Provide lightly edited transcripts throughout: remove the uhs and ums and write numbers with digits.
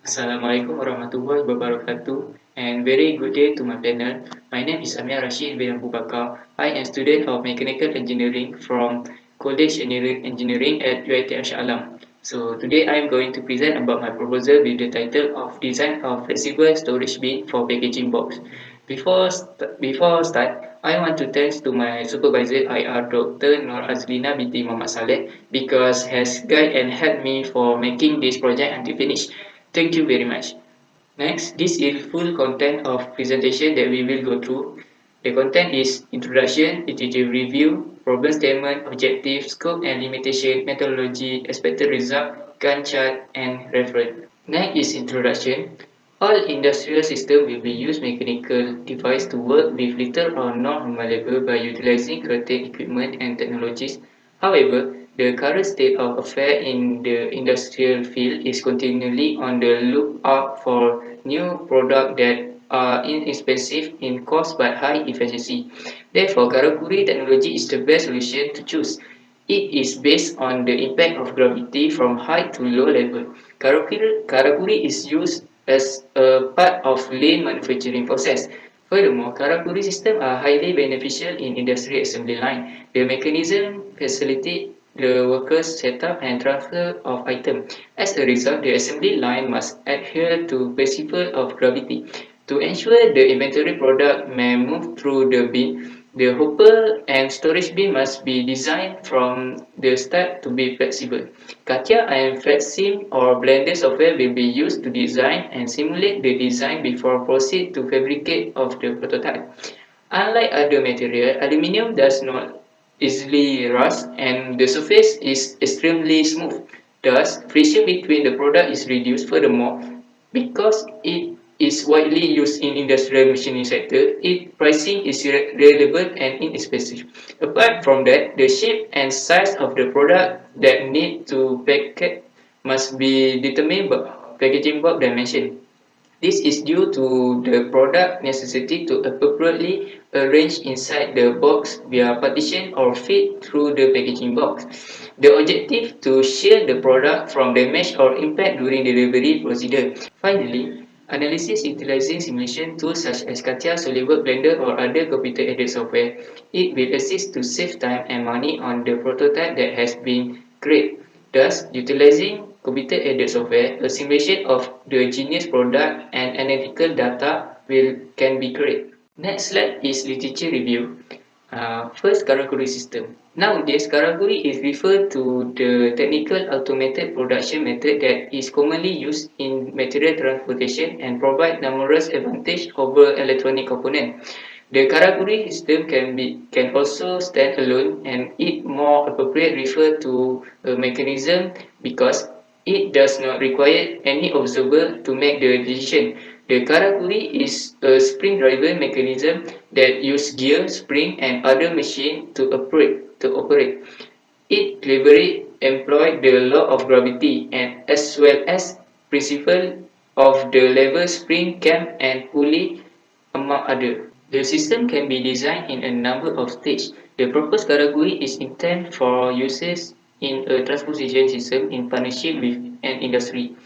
Assalamualaikum warahmatullahi wabarakatuh, and very good day to my panel. My name is Amir Arrashid bin Bakar. I am student of Mechanical Engineering from College Engineering at UiT Alam. So today I am going to present about my proposal with the title of Design of Flexible Storage Bin for Packaging Box. Before start, I want to thanks to my supervisor IR Dr. Nur Azlina binti Muhammad Saleh because has guide and helped me for making this project until finish. Thank you very much. Next, this is full content of presentation that we will go through. The content is introduction, iterative review, problem statement, objective, scope and limitation, methodology, expected result, Gantt chart, and reference. Next is introduction. All industrial systems will be use mechanical device to work with little or no human labor by utilizing certain equipment and technologies. However, the current state of affairs in the industrial field is continually on the lookout for new products that are inexpensive in cost but high efficiency. Therefore, Karakuri technology is the best solution to choose. It is based on the impact of gravity from high to low level. Karakuri is used as a part of lean manufacturing process. Furthermore, Karakuri systems are highly beneficial in industrial assembly line. The mechanism facilitates the workers' setup and transfer of items. As a result, the assembly line must adhere to principle of gravity. To ensure the inventory product may move through the bin, the hopper and storage bin must be designed from the start to be flexible. CATIA and FlexSim or Blender software will be used to design and simulate the design before proceed to fabricate of the prototype. Unlike other material, aluminium does not easily rust and the surface is extremely smooth. Thus, friction between the product is reduced. Furthermore, because it is widely used in industrial machining sector, its pricing is relevant and inexpensive. Apart from that, the shape and size of the product that need to package must be determined by packaging box dimension. This is due to the product necessity to appropriately arrange inside the box via partition or fit through the packaging box. The objective to shield the product from damage or impact during delivery procedure. Finally, analysis utilizing simulation tools such as CATIA, SolidWorks, Blender or other computer-aided software. It will assist to save time and money on the prototype that has been created. Thus, utilizing computer-aided software, a simulation of the genius product and analytical data can be created. Next slide is literature review. First, Karakuri system. Nowadays, Karakuri is referred to the technical automated production method that is commonly used in material transportation and provide numerous advantages over electronic components. The Karakuri system can also stand alone and it more appropriate refer to a mechanism because it does not require any observer to make the decision. The Karakuri is a spring-driven mechanism that uses gear, spring, and other machine to operate. It cleverly employs the law of gravity and as well as principle of the lever spring cam and pulley among others. The system can be designed in a number of stages. The proposed category is intended for uses in a transportation system in partnership with an industry.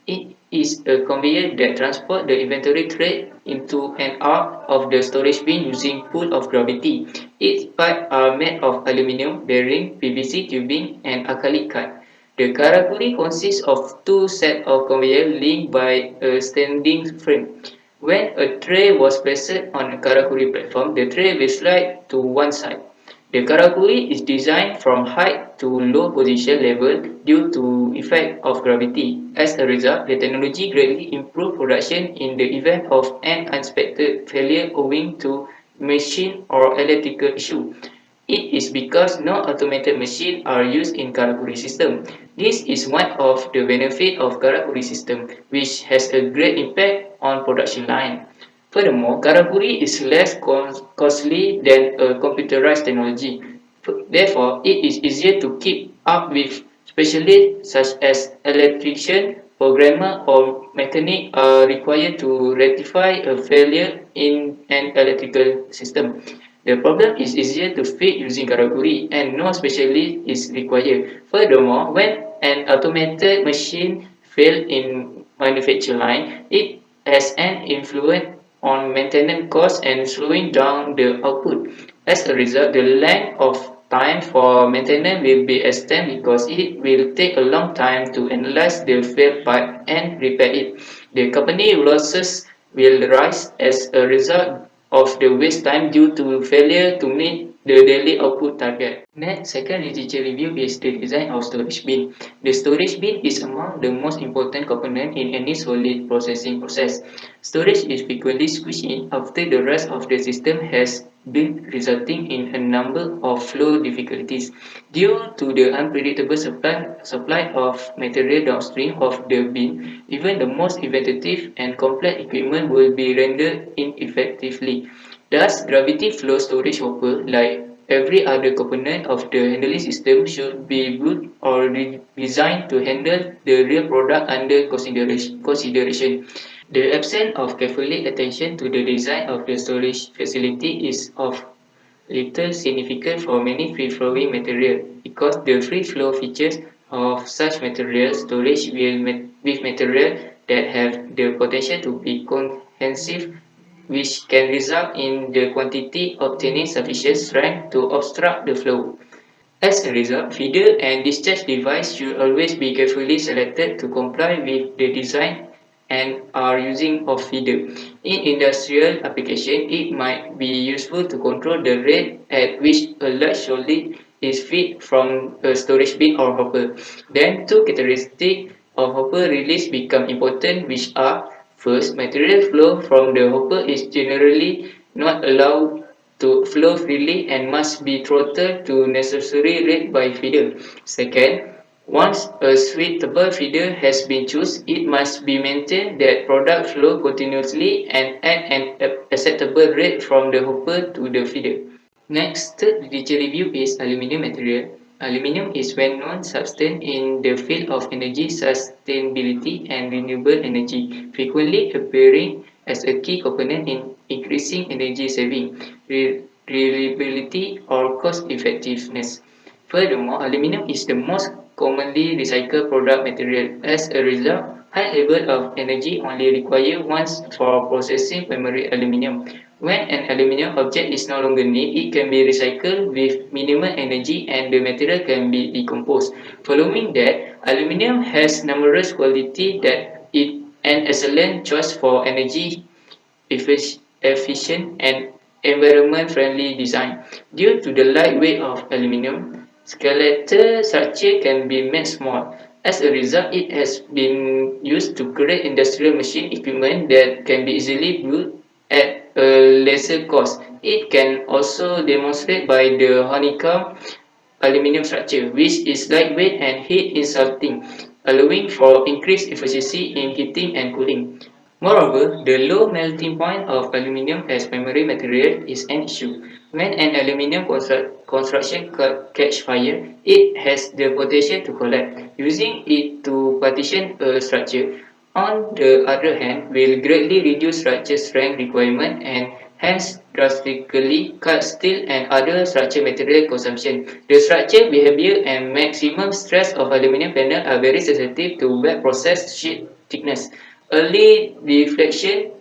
It is a conveyor that transports the inventory tray into and out of the storage bin using pull of gravity. Its parts are made of aluminum, bearing, PVC tubing, and acrylic card. The karakuri consists of two sets of conveyor linked by a standing frame. When a tray was placed on a karakuri platform, the tray will slide to one side. The karakuri is designed from high to low position level due to effect of gravity. As a result, the technology greatly improved production in the event of an unexpected failure owing to machine or electrical issue. It is because no automated machines are used in Karakuri system. This is one of the benefits of Karakuri system, which has a great impact on production line. Furthermore, Karakuri is less costly than a computerized technology. Therefore, it is easier to keep up with specialists such as electrician, programmer, or mechanic are required to rectify a failure in an electrical system. The problem is easier to fix using Karakuri and no specialist is required. Furthermore, when an automated machine fails in manufacture line, it has an influence on maintenance costs and slowing down the output. As a result, the length of time for maintenance will be extended because it will take a long time to analyze the failed part and repair it. The company losses will rise as a result of the waste time due to failure to meet the daily output target. Next, second literature review is the design of storage bin. The storage bin is among the most important component in any solid processing process. Storage is frequently squeezed in after the rest of the system has been, resulting in a number of flow difficulties. Due to the unpredictable supply of material downstream of the bin, even the most inventive and complex equipment will be rendered ineffectively. Thus, gravity flow storage hopper, like every other component of the handling system, should be built or designed to handle the real product under consideration. The absence of carefully attention to the design of the storage facility is of little significance for many free-flowing material because the free flow features of such material storage with material that have the potential to be cohesive, which can result in the quantity obtaining sufficient strength to obstruct the flow. As a result, feeder and discharge device should always be carefully selected to comply with the design and are using of feeder. In industrial application, it might be useful to control the rate at which a large solid is fed from a storage bin or hopper. Then two characteristics of hopper release become important, which are: first, material flow from the hopper is generally not allowed to flow freely and must be throttled to necessary rate by feeder. Second, once a suitable feeder has been chosen, it must be maintained that product flow continuously and at an acceptable rate from the hopper to the feeder. Next, third literature review is aluminium material. Aluminium is well-known substance in the field of energy sustainability and renewable energy, frequently appearing as a key component in increasing energy saving, reliability, or cost effectiveness. Furthermore, aluminum is the most commonly recycled product material. As a result, high level of energy only required once for processing primary aluminum. When an aluminum object is no longer needed, it can be recycled with minimal energy and the material can be decomposed. Following that, aluminum has numerous qualities that it an excellent choice for energy efficient and environment-friendly design. Due to the light weight of aluminum, skeletal structure can be made small. As a result, it has been used to create industrial machine equipment that can be easily built at a lesser cost. It can also demonstrate by the honeycomb aluminium structure, which is lightweight and heat insulting, allowing for increased efficiency in heating and cooling. Moreover, the low melting point of aluminium as primary material is an issue. When an aluminium construction catch fire, it has the potential to collapse. Using it to partition a structure, on the other hand, will greatly reduce structure strength requirement and hence drastically cut steel and other structure material consumption. The structure, behavior, and maximum stress of aluminum panel are very sensitive to wet process sheet thickness, early deflection,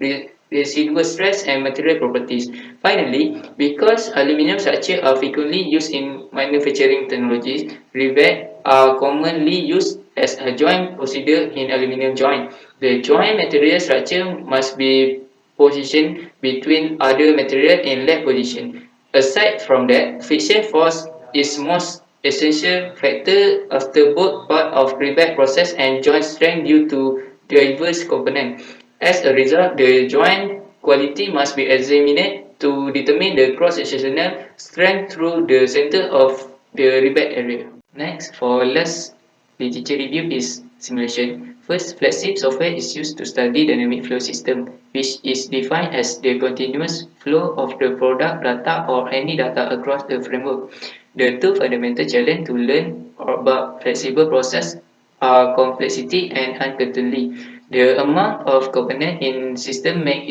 residual stress, and material properties. Finally, because aluminum structures are frequently used in manufacturing technologies, rivets are commonly used as a joint procedure in aluminum joint. The joint material structure must be positioned between other material in left position. Aside from that, friction force is most essential factor after both part of rivet process and joint strength due to diverse component. As a result, the joint quality must be examined to determine the cross-sectional strength through the center of the rivet area. Next, for last literature review is simulation. First, FLEXIP software is used to study dynamic flow system, which is defined as the continuous flow of the product data or any data across the framework. The two fundamental challenges to learn about flexible process are complexity and uncertainty. The amount of components in system make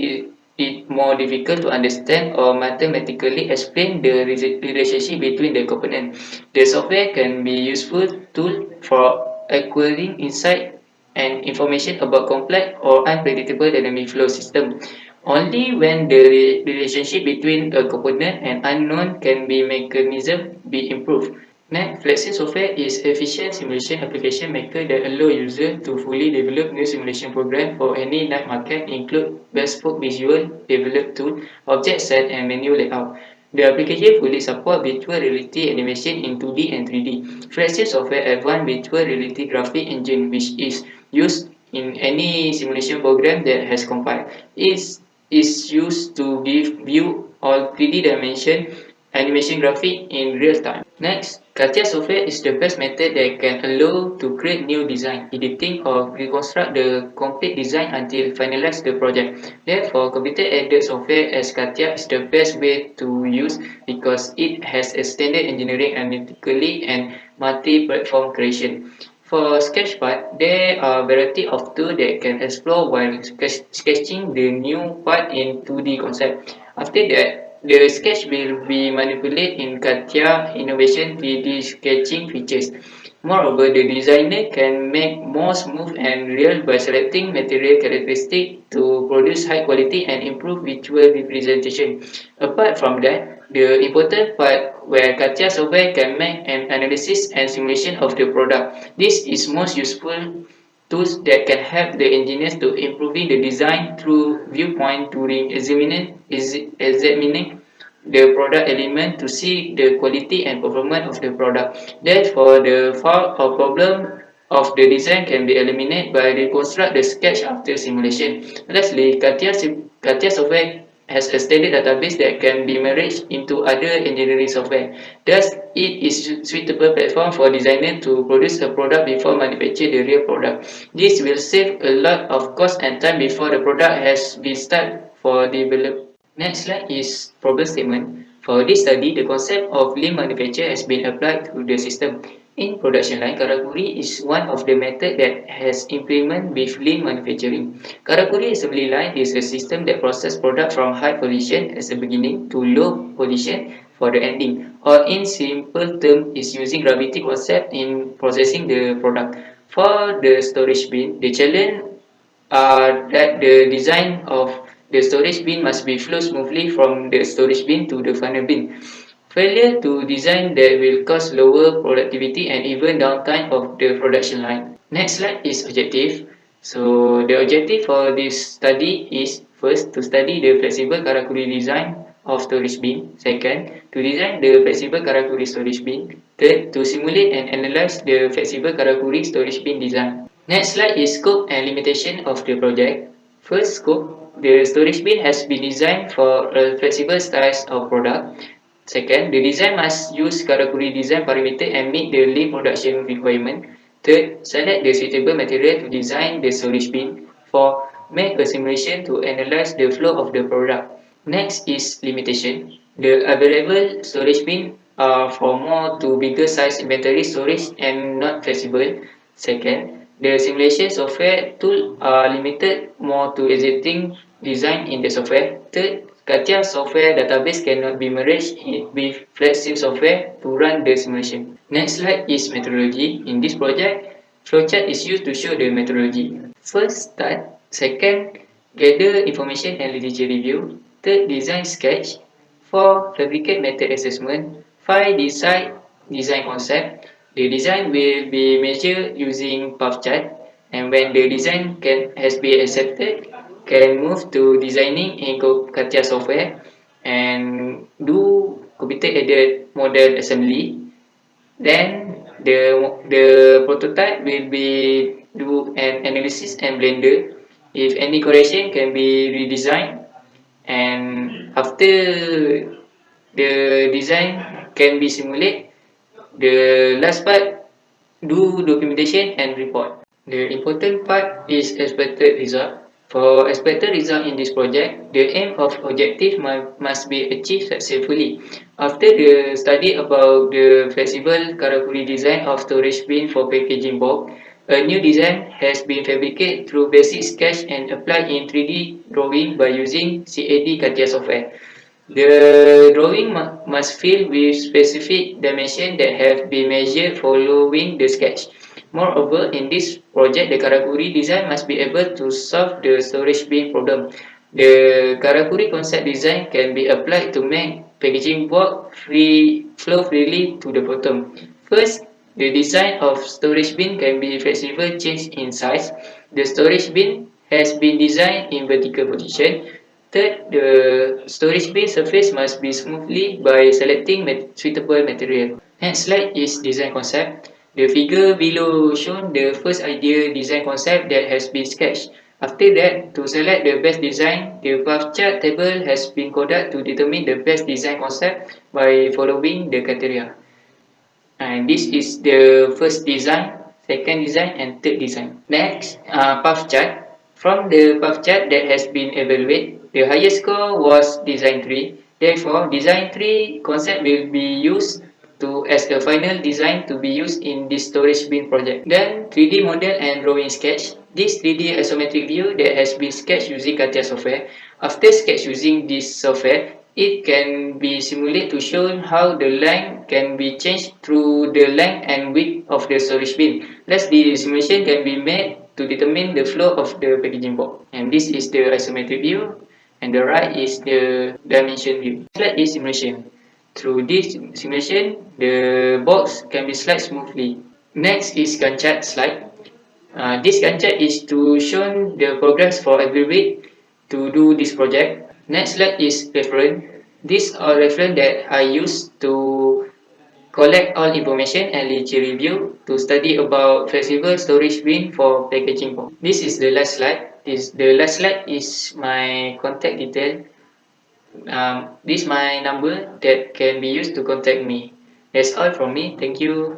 it more difficult to understand or mathematically explain the relationship between the components. The software can be useful tool for acquiring insight and information about complex or unpredictable dynamic flow system. Only when the relationship between a component and unknown can be mechanism be improved. Next, Flexi software is efficient simulation application maker that allow user to fully develop new simulation program for any night market, include bespoke visual develop tool, object set and menu layout. The application fully support virtual reality animation in 2D and 3D. Flexi software advanced virtual reality graphic engine which is used in any simulation program that has compiled. Is used to give view all 3D dimension animation graphic in real time. Next, CATIA software is the best method that can allow to create new design, editing or reconstruct the complete design until finalize the project. Therefore, computer-aided software as CATIA is the best way to use because it has extended engineering analytically and multi-platform creation. For Sketchpad, there are a variety of tools that can explore while sketching the new part in 2D concept. After that, the sketch will be manipulated in CATIA Innovation 3D sketching features. Moreover, the designer can make more smooth and real by selecting material characteristics to produce high quality and improve visual representation. Apart from that, the important part where CATIA software can make an analysis and simulation of the product. This is most useful tools that can help the engineers to improving the design through viewpoint during examining the product element to see the quality and performance of the product. Therefore, the fault or problem of the design can be eliminated by reconstruct the sketch after simulation. Lastly, CATIA software has a standard database that can be merged into other engineering software. Thus, it is a suitable platform for designers to produce a product before manufacture the real product. This will save a lot of cost and time before the product has been started for development. Next slide is problem statement. For this study, the concept of lean manufacture has been applied to the system. In production line, Karakuri is one of the methods that has implemented with lean manufacturing. Karakuri assembly line is a system that processes product from high position as the beginning to low position for the ending. Or in simple terms, is using gravity concept in processing the product. For the storage bin, the challenge that the design of the storage bin must be flow smoothly from the storage bin to the final bin. Failure to design that will cause lower productivity and even downtime of the production line. Next slide is objective. So the objective for this study is first to study the flexible Karakuri design of storage bin. Second, to design the flexible Karakuri storage bin. Third, to simulate and analyze the flexible Karakuri storage bin design. Next slide is scope and limitation of the project. First scope, the storage bin has been designed for a flexible size of product. Second, the design must use Karakuri design parameter and meet the lean production requirement. Third, select the suitable material to design the storage bin. Fourth, make a simulation to analyze the flow of the product. Next is limitation. The available storage bin are for more to bigger size inventory storage and not flexible. Second, the simulation software tool are limited more to existing design in the software. Third, CATIA software database cannot be merged with FlexSim software to run the simulation. Next slide is methodology. In this project, flowchart is used to show the methodology. First, start. Second, gather information and literature review. Third, design sketch. Four, fabricate method assessment. Five, decide design concept. The design will be measured using path chart, and when the design has been accepted, can move to designing in CATIA software and do computer-aided model assembly. Then the prototype will be do an analysis and blender. If any correction can be redesigned, and after the design can be simulated, the last part do documentation and report. The important part is expected result. For expected result in this project, the aim of objective must be achieved successfully. After the study about the flexible Karakuri design of storage bin for packaging box, a new design has been fabricated through basic sketch and applied in 3D drawing by using CAD CATIA software. The drawing must fill with specific dimensions that have been measured following the sketch. Moreover, in this project, the Karakuri design must be able to solve the storage bin problem. The Karakuri concept design can be applied to make packaging board flow freely to the bottom. First, the design of storage bin can be flexible change in size. The storage bin has been designed in vertical position. Third, the storage bin surface must be smoothly by selecting suitable material. Next slide is design concept. The figure below shown the first idea design concept that has been sketched. After that, to select the best design, the path chart table has been coded to determine the best design concept by following the criteria. And this is the first design, second design, and third design. Next, path chart. From the path chart that has been evaluated, the highest score was design 3. Therefore, design 3 concept will be used as the final design to be used in this storage bin project. Then 3D model and drawing sketch. This 3D isometric view that has been sketched using CATIA software. After sketch using this software, it can be simulated to show how the line can be changed through the length and width of the storage bin. Thus, the simulation can be made to determine the flow of the packaging board. And this is the isometric view, and the right is the dimension view. Slide is simulation. Through this simulation, the box can be slide smoothly. Next is Gantt chart slide. This Gantt chart is to show the progress for every week to do this project. Next slide is reference. These are reference that I use to collect all information and literature review to study about flexible storage bin for packaging box. This is the last slide. The last slide is my contact detail. This is my number that can be used to contact me. That's all from me. Thank you.